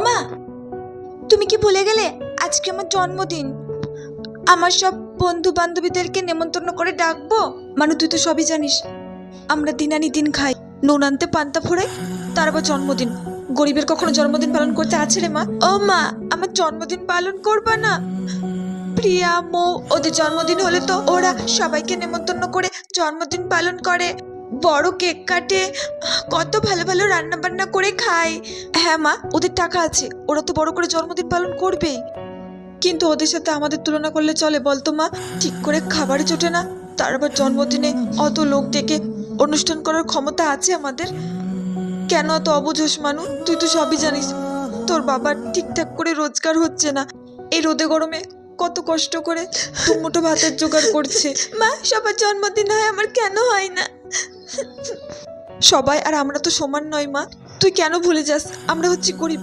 মা, তুমি কি ভুলে গেলে আজকে আমার জন্মদিন? আমার সব বন্ধু বান্ধবীদেরকে নেমন্তন্ন করে ডাকবো। মানু, তুই তো সবই জানিস, আমরা দিন আনি দিন খাই, নুন আনতে পান্তা ফোড়াই, তার আবার জন্মদিন। গরিবের কখনো জন্মদিন পালন করতে আছে রে মা? ও মা, আমার জন্মদিন পালন করবা না? প্রিয়া, মৌ, ওদের জন্মদিন হলে তো ওরা সবাইকে নেমন্তন্ন করে জন্মদিন পালন করে, বড় কেক কাটে, কত ভালো ভালো রান্না বান্না করে খায়। হ্যাঁ মা, ওদের টাকা আছে, ওরা তো বড় করে জন্মদিন পালন করবেই। কিন্তু ওদের সাথে আমাদের তুলনা করলে চলে বলতো মা? ঠিক করে খাবার জোটে না, তার আবার জন্মদিনে অত লোক ডেকে অনুষ্ঠান করার ক্ষমতা আছে আমাদের? কেন এত অবুঝোস মানু? তুই তো সবই জানিস, তোর বাবার ঠিকঠাক করে রোজগার হচ্ছে না, এই রোদে গরমে কত কষ্ট করে দুমুঠো ভাতের জোগাড় করছে। মা, সবার জন্মদিন হয়, আমার কেন হয় না? সবাই আর আমরা তো সমান নয় মা, তুই কেন ভুলে যাস আমরা হচ্ছি গরিব।